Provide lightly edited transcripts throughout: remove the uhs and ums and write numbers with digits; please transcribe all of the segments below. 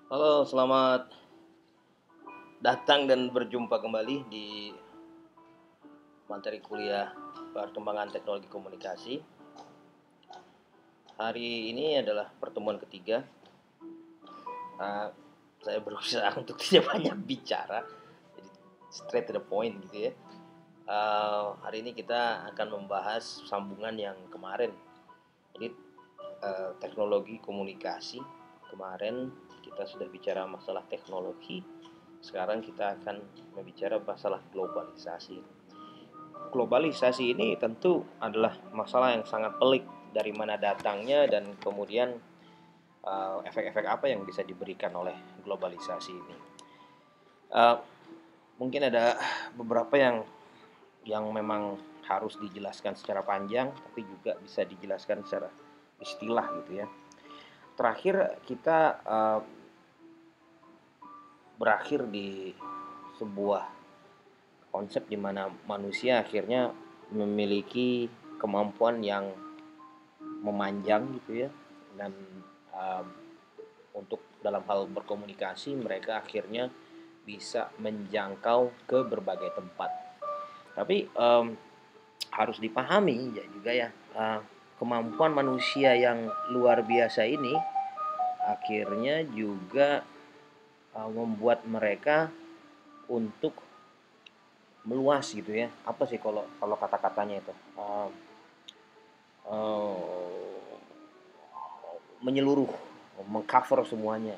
Halo, selamat datang dan berjumpa kembali di materi kuliah Perkembangan Teknologi Komunikasi. Hari ini adalah pertemuan ketiga. Uh, saya berusaha untuk tidak banyak bicara, jadi straight to the point gitu ya. Hari ini kita akan membahas sambungan yang kemarin. Jadi teknologi komunikasi kemarin kita sudah bicara masalah teknologi. Sekarang kita akan berbicara masalah globalisasi. Globalisasi ini tentu adalah masalah yang sangat pelik, dari mana datangnya dan kemudian efek-efek apa yang bisa diberikan oleh globalisasi ini. Uh, Mungkin ada beberapa yang memang harus dijelaskan secara panjang, tapi juga bisa dijelaskan secara istilah gitu ya. Terakhir kita berakhir di sebuah konsep di mana manusia akhirnya memiliki kemampuan yang memanjang gitu ya, dan um, untuk dalam hal berkomunikasi mereka akhirnya bisa menjangkau ke berbagai tempat. Tapi harus dipahami ya juga ya, kemampuan manusia yang luar biasa ini akhirnya juga membuat mereka untuk meluas gitu ya. Apa sih kalau kalau kata-katanya itu? Uh, Menyeluruh, mengcover semuanya.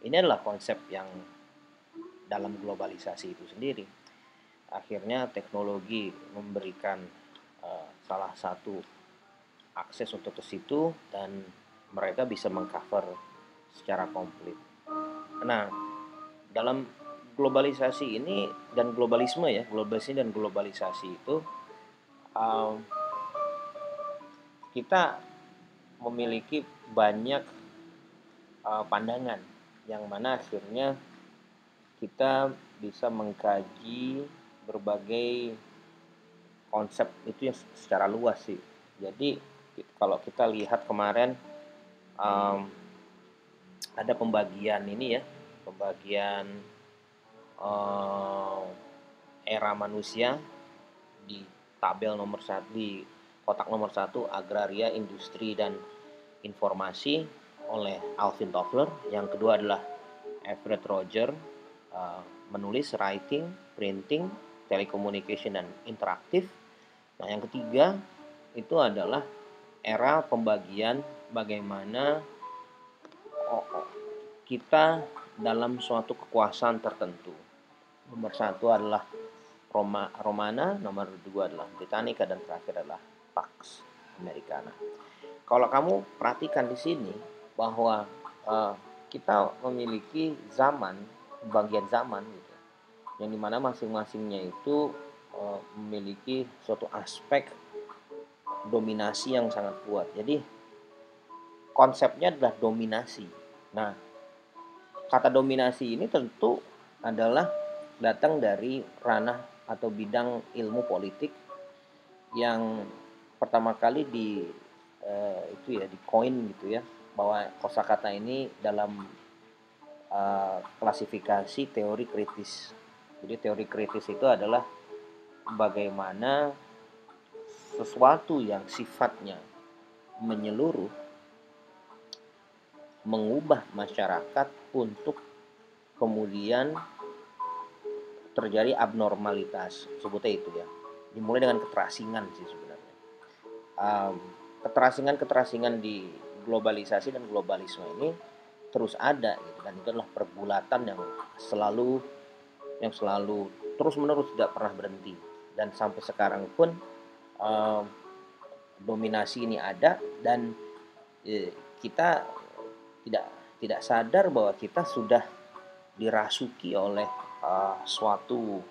Ini adalah konsep yang dalam globalisasi itu sendiri. Akhirnya teknologi memberikan salah satu akses untuk ke situ dan mereka bisa mengcover secara komplit. Nah, dalam globalisasi ini dan globalisme ya, globalisasi dan globalisasi itu um, kita memiliki banyak pandangan yang mana akhirnya kita bisa mengkaji berbagai konsep itu yang secara luas sih. Jadi kalau kita lihat kemarin um, ada pembagian ini ya, pembagian um, era manusia di tabel nomor satu, di kotak nomor satu, agraria, industri dan informasi oleh Alvin Toffler. Yang kedua adalah Everett Roger, menulis, writing, printing, telecommunication dan interaktif. Nah, yang ketiga itu adalah era pembagian bagaimana kita dalam suatu kekuasaan tertentu. Nomor satu adalah Romana, nomor dua adalah Britannica, dan terakhir adalah Pax Americana. Kalau kamu perhatikan di sini bahwa uh, kita memiliki zaman, bagian zaman gitu, yang dimana masing-masingnya itu memiliki suatu aspek dominasi yang sangat kuat. Jadi konsepnya adalah dominasi. Nah, kata dominasi ini tentu adalah datang dari ranah atau bidang ilmu politik yang pertama kali itu ya di coin gitu ya, bahwa kosakata ini dalam klasifikasi teori kritis. Jadi teori kritis itu adalah bagaimana sesuatu yang sifatnya menyeluruh mengubah masyarakat untuk kemudian terjadi abnormalitas, sebutnya itu ya. Dimulai dengan keterasingan sih sebenarnya. Keterasingan di globalisasi dan globalisme ini terus ada gitu, dan itu adalah pergulatan yang selalu terus menerus tidak pernah berhenti, dan sampai sekarang pun um, dominasi ini ada, dan kita tidak tidak sadar bahwa kita sudah dirasuki oleh suatu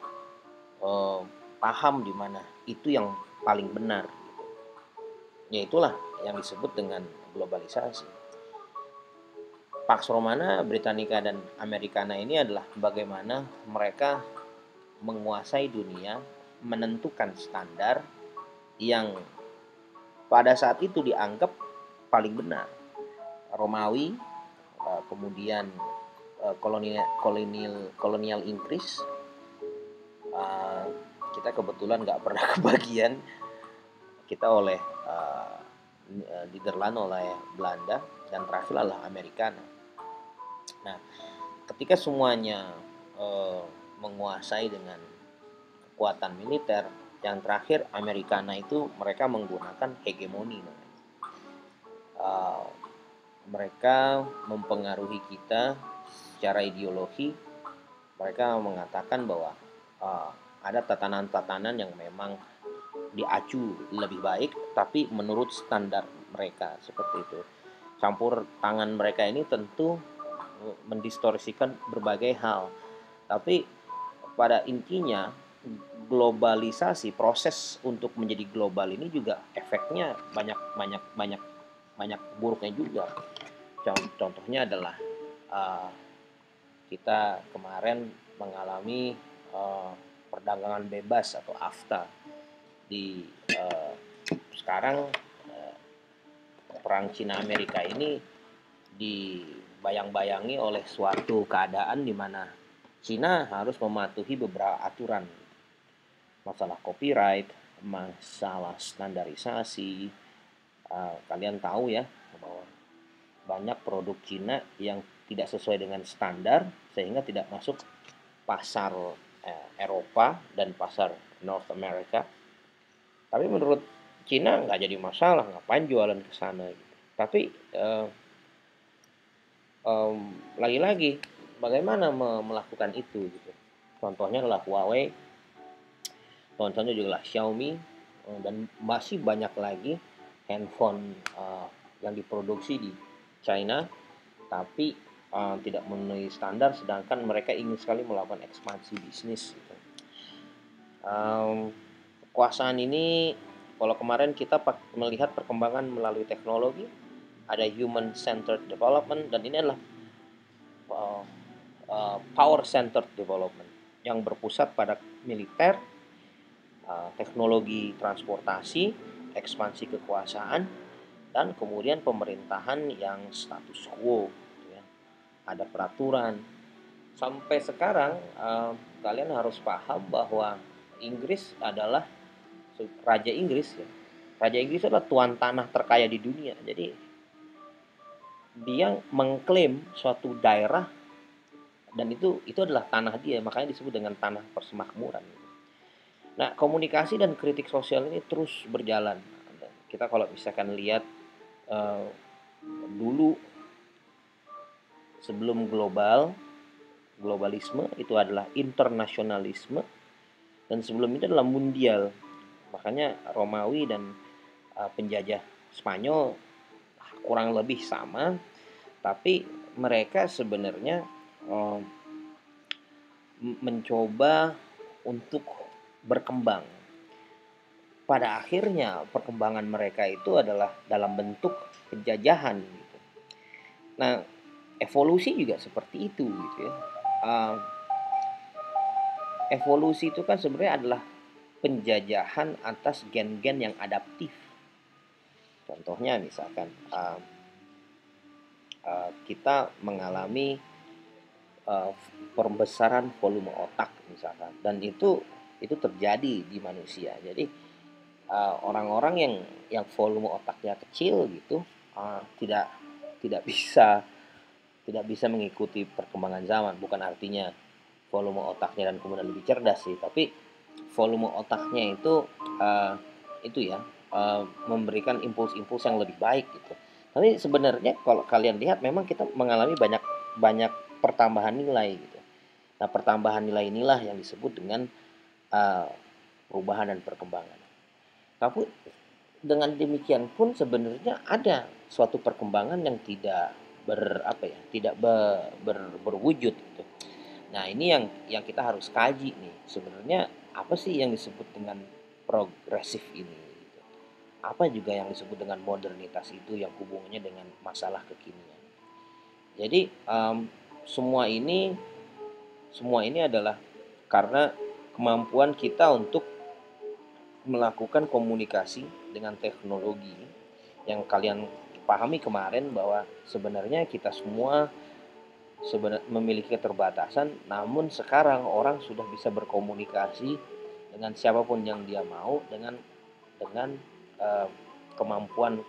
uh, paham di mana itu yang paling benar. Ya itulah yang disebut dengan globalisasi. Pax Romana, Britannica dan Americana ini adalah bagaimana mereka menguasai dunia, menentukan standar yang pada saat itu dianggap paling benar. Romawi, kemudian kolonial Inggris, uh, kita kebetulan nggak pernah kebagian, kita oleh Nederland, oleh Belanda, dan terakhir adalah Amerika. Nah, ketika semuanya menguasai dengan kekuatan militer, yang terakhir Americana itu mereka menggunakan hegemoni. Mereka mempengaruhi kita secara ideologi. Mereka mengatakan bahwa ada tatanan-tatanan yang memang diacu lebih baik, tapi menurut standar mereka, seperti itu. Campur tangan mereka ini tentu mendistorsikan berbagai hal, tapi pada intinya globalisasi, proses untuk menjadi global ini juga efeknya banyak buruknya juga. Contohnya adalah kita kemarin mengalami perdagangan bebas atau AFTA. Sekarang perang Cina Amerika ini dibayang-bayangi oleh suatu keadaan di mana Cina harus mematuhi beberapa aturan, masalah copyright, masalah standarisasi. Kalian tahu ya bahwa banyak produk Cina yang tidak sesuai dengan standar sehingga tidak masuk pasar Eropa dan pasar North America. Tapi menurut Cina nggak jadi masalah, ngapain jualan ke sana gitu. Tapi lagi-lagi bagaimana melakukan itu gitu. Contohnya adalah Huawei, contohnya juga Xiaomi, dan masih banyak lagi handphone yang diproduksi di China tapi tidak memenuhi standar, sedangkan mereka ingin sekali melakukan ekspansi bisnis gitu. Kekuasaan ini, kalau kemarin kita melihat perkembangan melalui teknologi, ada human centered development, dan ini adalah power centered development yang berpusat pada militer, teknologi transportasi, ekspansi kekuasaan, dan kemudian pemerintahan yang status quo gitu ya. Ada peraturan. Sampai sekarang kalian harus paham bahwa Inggris adalah Raja Inggris ya. Raja Inggris adalah tuan tanah terkaya di dunia. Jadi dia mengklaim suatu daerah dan itu adalah tanah dia, makanya disebut dengan tanah persemakmuran. Nah, komunikasi dan kritik sosial ini terus berjalan. Kita kalau misalkan lihat dulu sebelum globalisme itu adalah internasionalisme, dan sebelum itu adalah mundial. Makanya Romawi dan penjajah Spanyol kurang lebih sama, tapi mereka sebenarnya mencoba untuk berkembang. Pada akhirnya perkembangan mereka itu adalah dalam bentuk penjajahan gitu. Nah, evolusi juga seperti itu gitu ya. Evolusi itu kan sebenarnya adalah penjajahan atas gen-gen yang adaptif. Contohnya misalkan kita mengalami pembesaran volume otak misalkan, dan itu terjadi di manusia. Jadi orang-orang yang volume otaknya kecil gitu tidak bisa mengikuti perkembangan zaman. Bukan artinya volume otaknya dan kemudian lebih cerdas sih, tapi volume otaknya itu ya memberikan impuls-impuls yang lebih baik gitu. Tapi sebenarnya kalau kalian lihat memang kita mengalami banyak pertambahan nilai gitu. Nah, pertambahan nilai inilah yang disebut dengan perubahan dan perkembangan. Tapi dengan demikian pun sebenarnya ada suatu perkembangan yang tidak berwujud gitu. Nah, ini yang kita harus kaji nih. Sebenarnya apa sih yang disebut dengan progresif ini gitu. Apa juga yang disebut dengan modernitas itu yang hubungannya dengan masalah kekinian. Jadi semua ini adalah karena kemampuan kita untuk melakukan komunikasi dengan teknologi yang kalian pahami kemarin bahwa sebenarnya kita semua memiliki keterbatasan, namun sekarang orang sudah bisa berkomunikasi dengan siapapun yang dia mau dengan uh, kemampuan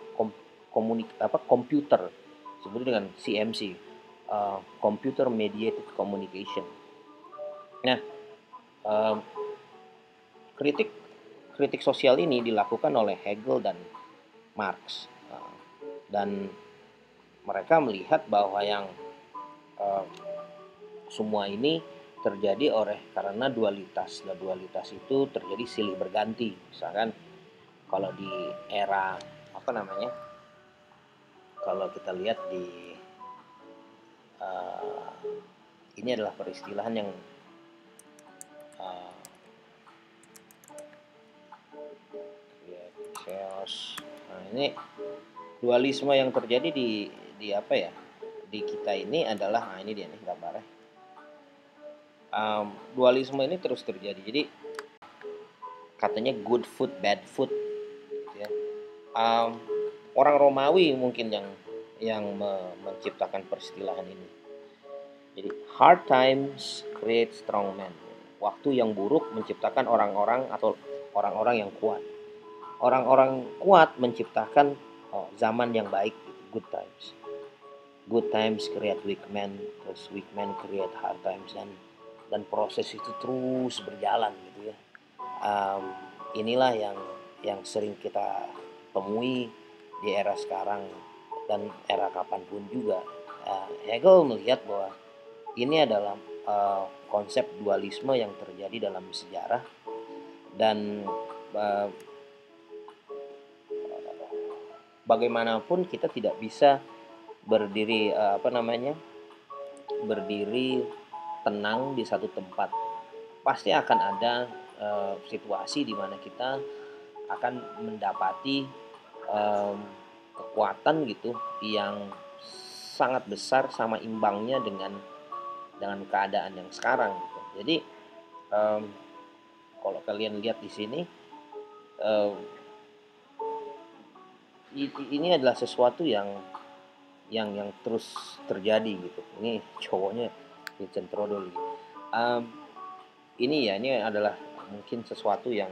komputer, seperti dengan CMC, Computer Mediated Communication. Nah, uh, kritik kritik sosial ini dilakukan oleh Hegel dan Marx, dan mereka melihat bahwa yang semua ini terjadi karena dualitas. Nah, dualitas itu terjadi silih berganti. Misalkan kalau di era apa namanya? Kalau kita lihat di ini adalah peristilahan yang chaos. Nah, ini dualisme yang terjadi di apa ya? Di kita ini adalah, nah ini dia nih gambarnya. Dualisme ini terus terjadi. Jadi katanya good food, bad food. Ya. Orang Romawi mungkin yang menciptakan peristilahan ini. Jadi hard times create strong men. Waktu yang buruk menciptakan orang-orang yang kuat. Orang-orang kuat menciptakan zaman yang baik, good times. Good times create weak men, terus weak men create hard times, dan proses itu terus berjalan gitu ya. Inilah yang sering kita temui di era sekarang dan era kapanpun juga. Hegel melihat bahwa ini adalah konsep dualisme yang terjadi dalam sejarah, dan bagaimanapun kita tidak bisa berdiri berdiri tenang di satu tempat. Pasti akan ada situasi di mana kita akan mendapati kekuatan gitu yang sangat besar sama imbangnya dengan keadaan yang sekarang gitu. Jadi kalau kalian lihat di sini, ini adalah sesuatu yang terus terjadi gitu. Ini cowoknya Vincent Trodol gitu. Ini adalah mungkin sesuatu yang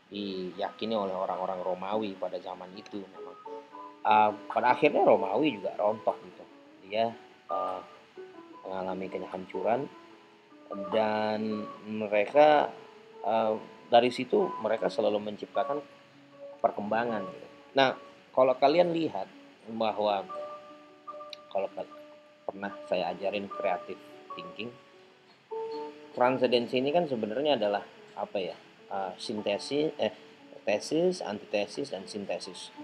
diyakini oleh orang-orang Romawi pada zaman itu memang. Pada akhirnya Romawi juga rontok gitu. Dia mengalami kehancuran, dan mereka dari situ mereka selalu menciptakan perkembangan gitu. Nah, kalau kalian lihat bahwa kalau pernah saya ajarin creative thinking, transendensi ini kan sebenarnya adalah apa ya? Tesis, antitesis, dan sintesis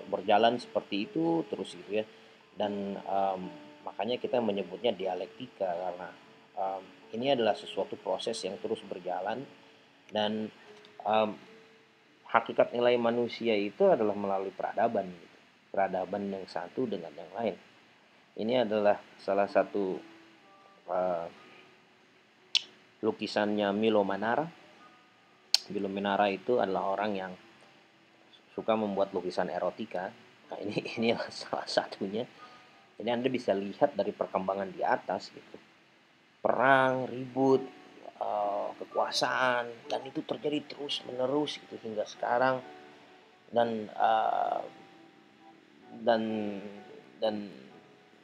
berjalan seperti itu terus gitu ya. Dan makanya kita menyebutnya dialektika, karena ini adalah sesuatu proses yang terus berjalan, dan hakikat nilai manusia itu adalah melalui peradaban gitu. Peradaban yang satu dengan yang lain. Ini adalah salah satu lukisannya Milo Manara. Milo Manara itu adalah orang yang suka membuat lukisan erotika. Nah, ini salah satunya. Jadi Anda bisa lihat dari perkembangan di atas gitu. Perang, ribut, kekuasaan, dan itu terjadi terus menerus gitu hingga sekarang, dan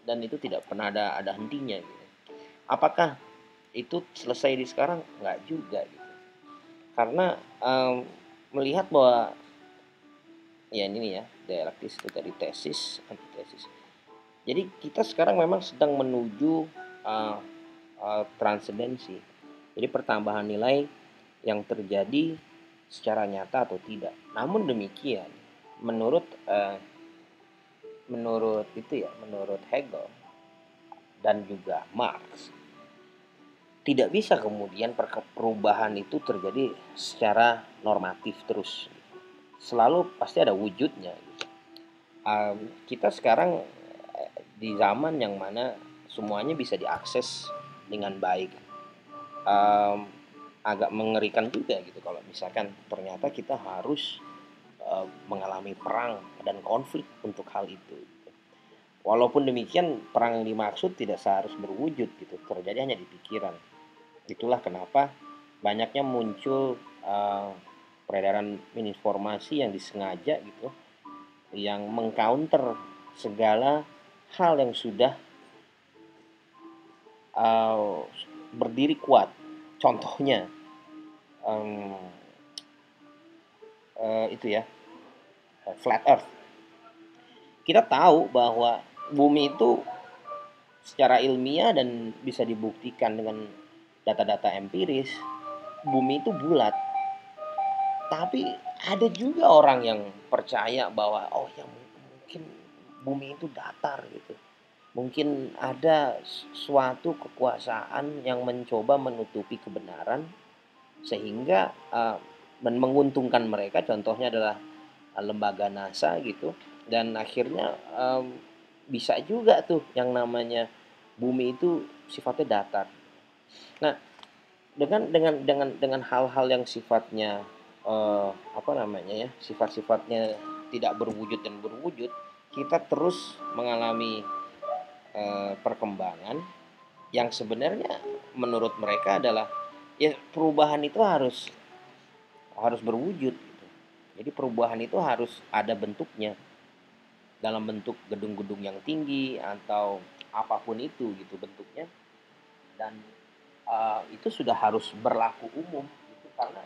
dan itu tidak pernah ada hentinya gitu. Apakah itu selesai di sekarang? Nggak juga gitu. Karena melihat bahwa ya ini ya, dialektis itu tadi, tesis, antitesis. Jadi kita sekarang memang sedang menuju transendensi. Jadi pertambahan nilai yang terjadi secara nyata atau tidak. Namun demikian, menurut Hegel dan juga Marx, tidak bisa kemudian perubahan itu terjadi secara normatif terus. Selalu pasti ada wujudnya. Kita sekarang di zaman yang mana semuanya bisa diakses dengan baik. Agak mengerikan juga gitu kalau misalkan ternyata kita harus mengalami perang dan konflik untuk hal itu. Walaupun demikian, perang yang dimaksud tidak seharus berwujud gitu, terjadi hanya di pikiran. Itulah kenapa banyaknya muncul peredaran informasi yang disengaja gitu, yang mengcounter segala hal yang sudah uh, berdiri kuat. Contohnya um, itu ya, flat earth. Kita tahu bahwa bumi itu secara ilmiah dan bisa dibuktikan dengan data-data empiris, bumi itu bulat. Tapi ada juga orang yang percaya bahwa oh ya mungkin bumi itu datar gitu. Mungkin ada suatu kekuasaan yang mencoba menutupi kebenaran sehingga menguntungkan mereka. Contohnya adalah lembaga NASA gitu, dan akhirnya bisa juga tuh yang namanya bumi itu sifatnya datar. Nah, dengan hal-hal yang sifatnya apa namanya ya, sifat-sifatnya tidak berwujud dan berwujud, kita terus mengalami perkembangan yang sebenarnya menurut mereka adalah ya perubahan itu harus harus berwujud gitu. Jadi perubahan itu harus ada bentuknya, dalam bentuk gedung-gedung yang tinggi atau apapun itu gitu bentuknya, dan itu sudah harus berlaku umum gitu, karena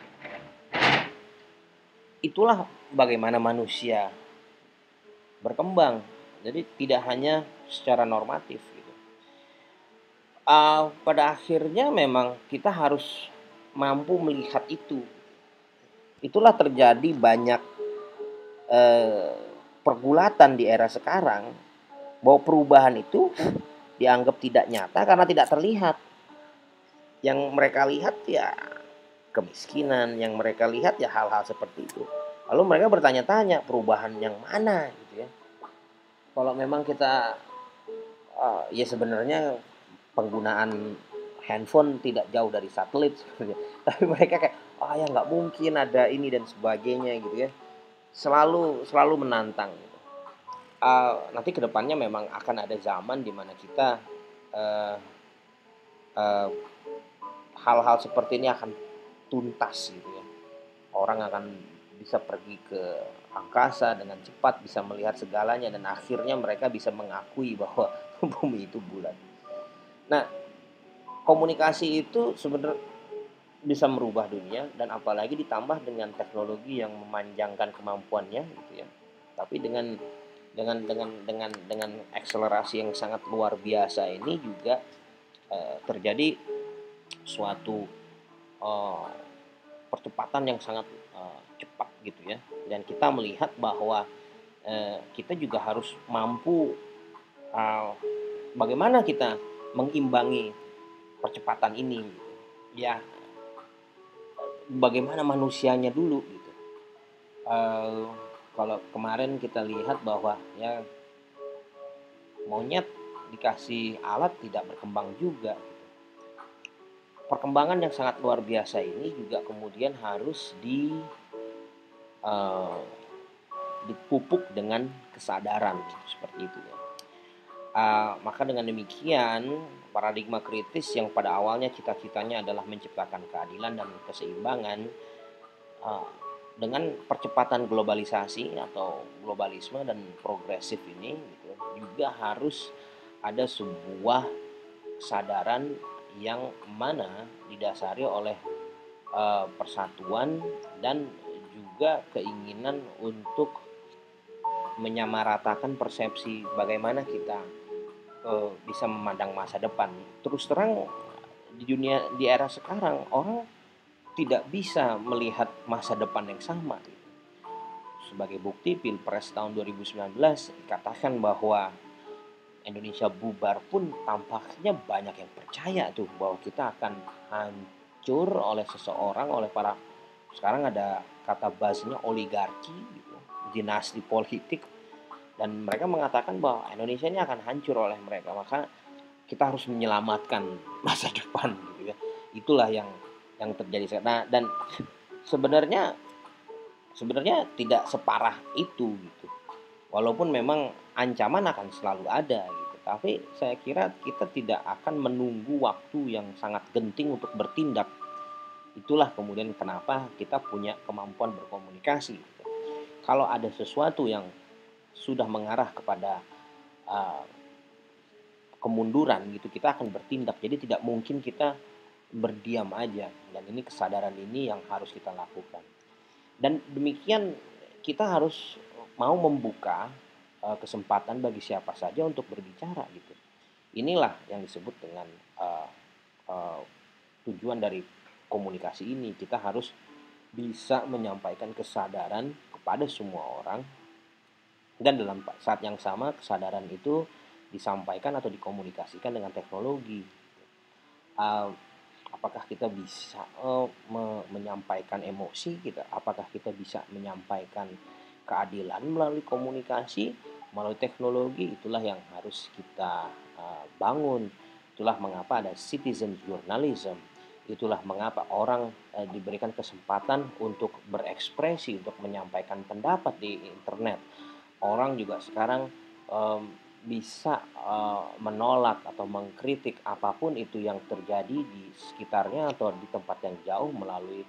itulah bagaimana manusia berkembang. Jadi tidak hanya secara normatif gitu. Pada akhirnya memang kita harus mampu melihat itu. Itulah terjadi banyak eh, pergulatan di era sekarang, bahwa perubahan itu dianggap tidak nyata karena tidak terlihat. Yang mereka lihat ya kemiskinan, yang mereka lihat ya hal-hal seperti itu. Lalu mereka bertanya-tanya perubahan yang mana gitu ya. Kalau memang kita ya sebenarnya penggunaan handphone tidak jauh dari satelit sebenarnya. Tapi mereka kayak ya nggak mungkin ada ini dan sebagainya gitu ya. Selalu menantang. Gitu. Nanti kedepannya memang akan ada zaman di mana kita uh, uh, hal-hal seperti ini akan tuntas gitu ya. Orang akan bisa pergi ke angkasa dengan cepat, bisa melihat segalanya, dan akhirnya mereka bisa mengakui bahwa bumi itu bulat. Nah, komunikasi itu sebenarnya bisa merubah dunia, dan apalagi ditambah dengan teknologi yang memanjangkan kemampuannya gitu ya. Tapi dengan akselerasi yang sangat luar biasa ini juga terjadi suatu uh, percepatan yang sangat cepat gitu ya, dan kita melihat bahwa kita juga harus mampu bagaimana kita mengimbangi percepatan ini gitu. Ya bagaimana manusianya dulu gitu. uh, Kalau kemarin kita lihat bahwa ya monyet dikasih alat tidak berkembang juga. Perkembangan yang sangat luar biasa ini juga kemudian harus uh, dipupuk dengan kesadaran seperti itu ya. Maka dengan demikian paradigma kritis yang pada awalnya cita-citanya adalah menciptakan keadilan dan keseimbangan, uh, dengan percepatan globalisasi atau globalisme dan progresif ini gitu, juga harus ada sebuah kesadaran yang mana didasari oleh persatuan dan juga keinginan untuk menyamaratakan persepsi bagaimana kita bisa memandang masa depan. Terus terang di era sekarang orang tidak bisa melihat masa depan yang sama. Sebagai bukti Pilpres tahun 2019 dikatakan bahwa Indonesia bubar pun tampaknya banyak yang percaya tuh bahwa kita akan hancur oleh seseorang, oleh para, sekarang ada kata bahasanya oligarki gitu, dinasti politik, dan mereka mengatakan bahwa Indonesia ini akan hancur oleh mereka, maka kita harus menyelamatkan masa depan gitu ya. Itulah yang terjadi. Nah, dan sebenarnya tidak separah itu gitu. Walaupun memang ancaman akan selalu ada gitu, tapi saya kira kita tidak akan menunggu waktu yang sangat genting untuk bertindak. Itulah kemudian kenapa kita punya kemampuan berkomunikasi gitu. Kalau ada sesuatu yang sudah mengarah kepada uh, kemunduran gitu, kita akan bertindak. Jadi tidak mungkin kita berdiam aja, dan ini kesadaran ini yang harus kita lakukan. Dan demikian kita harus mau membuka kesempatan bagi siapa saja untuk berbicara gitu. Inilah yang disebut dengan uh, uh, tujuan dari komunikasi ini. Kita harus bisa menyampaikan kesadaran kepada semua orang, dan dalam saat yang sama kesadaran itu disampaikan atau dikomunikasikan dengan teknologi. Uh, Apakah kita bisa menyampaikan emosi kita? Apakah kita bisa menyampaikan keadilan melalui komunikasi, melalui teknologi? Itulah yang harus kita bangun. Itulah mengapa ada citizen journalism. Itulah mengapa orang diberikan kesempatan untuk berekspresi, untuk menyampaikan pendapat di internet. Orang juga sekarang bisa menolak atau mengkritik apapun itu yang terjadi di sekitarnya atau di tempat yang jauh melalui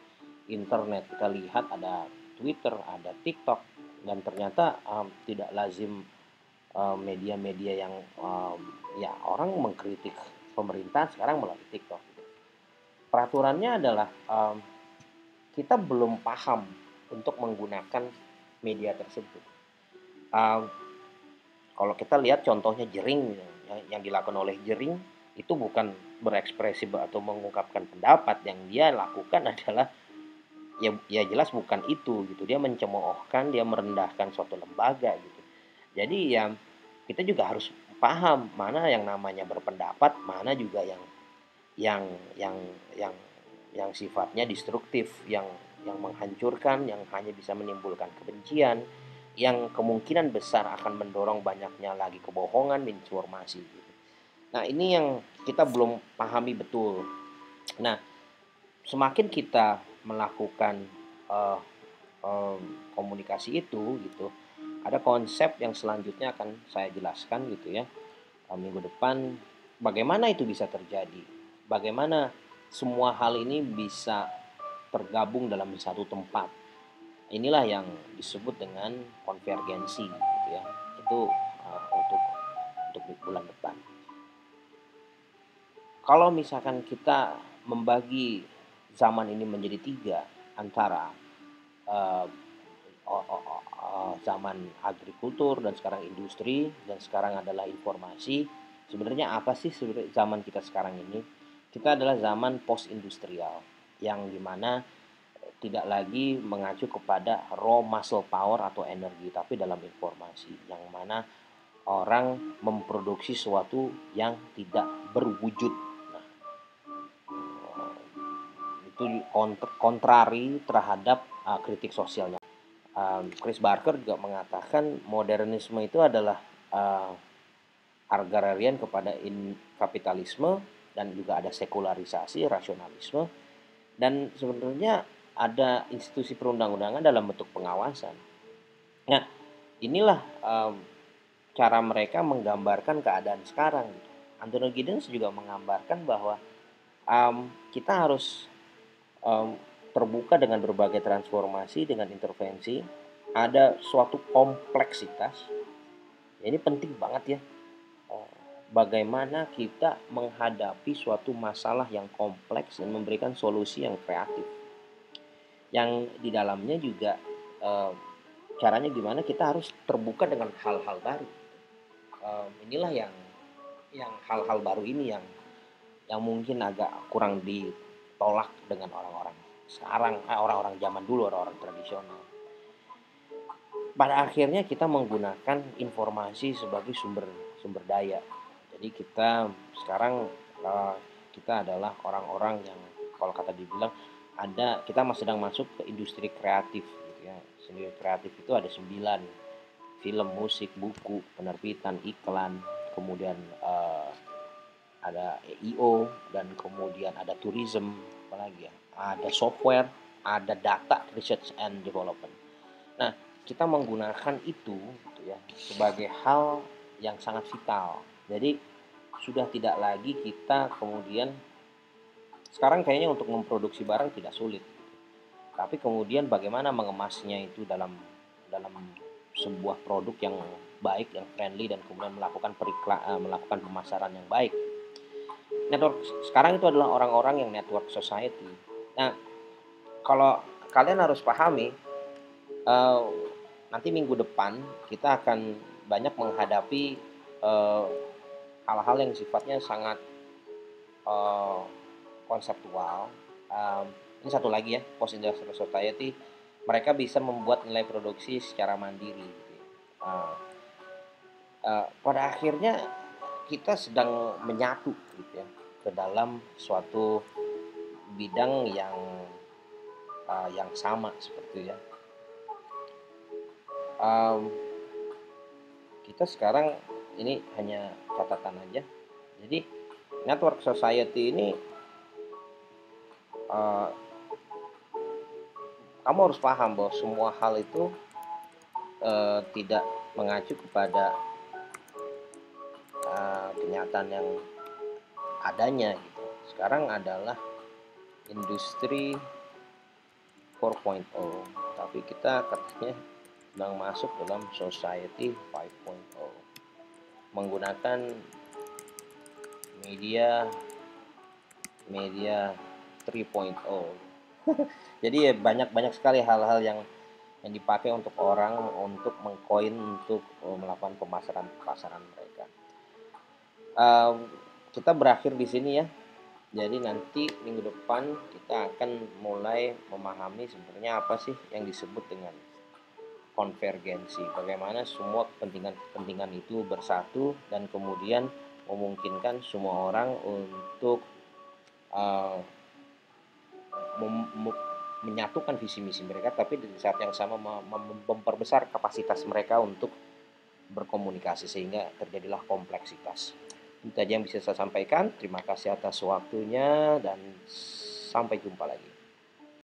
internet. Kita lihat ada Twitter, ada TikTok, dan ternyata tidak lazim media-media yang ya orang mengkritik pemerintah sekarang melalui TikTok. Peraturannya adalah kita belum paham untuk menggunakan media tersebut. Um, Kalau kita lihat contohnya Jering, yang dilakukan oleh Jering itu bukan berekspresi atau mengungkapkan pendapat. Yang dia lakukan adalah ya jelas bukan itu gitu. Dia mencemoohkan, dia merendahkan suatu lembaga gitu. Jadi ya kita juga harus paham mana yang namanya berpendapat, mana juga yang yang yang yang sifatnya destruktif, yang menghancurkan, yang hanya bisa menimbulkan kebencian, yang kemungkinan besar akan mendorong banyaknya lagi kebohongan, informasi gitu. Nah, ini yang kita belum pahami betul. Nah, semakin kita melakukan uh, uh, komunikasi itu gitu, ada konsep yang selanjutnya akan saya jelaskan gitu ya, minggu depan, bagaimana itu bisa terjadi, bagaimana semua hal ini bisa tergabung dalam satu tempat. Inilah yang disebut dengan konvergensi gitu ya. Itu untuk bulan depan. Kalau misalkan kita membagi zaman ini menjadi tiga, antara uh, zaman agrikultur dan sekarang industri dan sekarang adalah informasi. Sebenarnya apa sih sebenarnya zaman kita sekarang ini? Kita adalah zaman post industrial, yang dimana tidak lagi mengacu kepada raw muscle power atau energi, tapi dalam informasi, yang mana orang memproduksi sesuatu yang tidak berwujud. Nah, itu kontrari terhadap kritik sosialnya. Chris Barker juga mengatakan modernisme itu adalah agrarian kepada kapitalisme, dan juga ada sekularisasi, rasionalisme, dan sebenarnya ada institusi perundang-undangan dalam bentuk pengawasan. Nah, inilah cara mereka menggambarkan keadaan sekarang. Anthony Giddens juga menggambarkan bahwa kita harus terbuka dengan berbagai transformasi, dengan intervensi. Ada suatu kompleksitas. Ini penting banget ya. Bagaimana kita menghadapi suatu masalah yang kompleks dan memberikan solusi yang kreatif. Yang di dalamnya juga caranya gimana kita harus terbuka dengan hal-hal baru. Inilah yang hal-hal baru ini yang mungkin agak kurang ditolak dengan orang-orang sekarang, orang-orang zaman dulu, orang-orang tradisional. Pada akhirnya kita menggunakan informasi sebagai sumber daya. Jadi kita sekarang kita adalah orang-orang yang kalau kata dibilang kita sedang masuk ke industri kreatif gitu ya. Industri kreatif itu ada 9: film, musik, buku, penerbitan, iklan, kemudian ada EIO, dan kemudian ada tourism, apalagi ya, ada software, ada data, research and development. Nah, kita menggunakan itu gitu ya, sebagai hal yang sangat vital. Jadi sudah tidak lagi kita kemudian, sekarang kayaknya untuk memproduksi barang tidak sulit, tapi kemudian bagaimana mengemasnya itu dalam dalam sebuah produk yang baik, yang friendly, dan kemudian melakukan pemasaran yang baik. Network sekarang itu adalah orang-orang yang network society. Nah, kalau kalian harus pahami, eh, nanti minggu depan kita akan banyak menghadapi eh, hal-hal yang sifatnya sangat eh, konseptual. Um, ini satu lagi ya, post industrial society, mereka bisa membuat nilai produksi secara mandiri. Gitu ya. Pada akhirnya kita sedang menyatu gitu ya, ke dalam suatu bidang yang sama seperti ya. Um, kita sekarang ini hanya catatan aja. Jadi network society ini, uh, kamu harus paham bahwa semua hal itu tidak mengacu kepada kenyataan yang adanya gitu. Sekarang adalah industri 4.0, tapi kita katanya sedang masuk dalam society 5.0 menggunakan media media 3.0. Jadi ya banyak sekali hal-hal yang dipakai untuk orang untuk mengkoin, untuk melakukan pemasaran mereka. Kita berakhir di sini ya. Jadi nanti minggu depan kita akan mulai memahami sebenarnya apa sih yang disebut dengan konvergensi. Bagaimana semua kepentingan itu bersatu dan kemudian memungkinkan semua orang untuk uh, menyatukan visi misi mereka, tapi di saat yang sama memperbesar kapasitas mereka untuk berkomunikasi sehingga terjadilah kompleksitas. Itu aja yang bisa saya sampaikan. Terima kasih atas waktunya dan sampai jumpa lagi.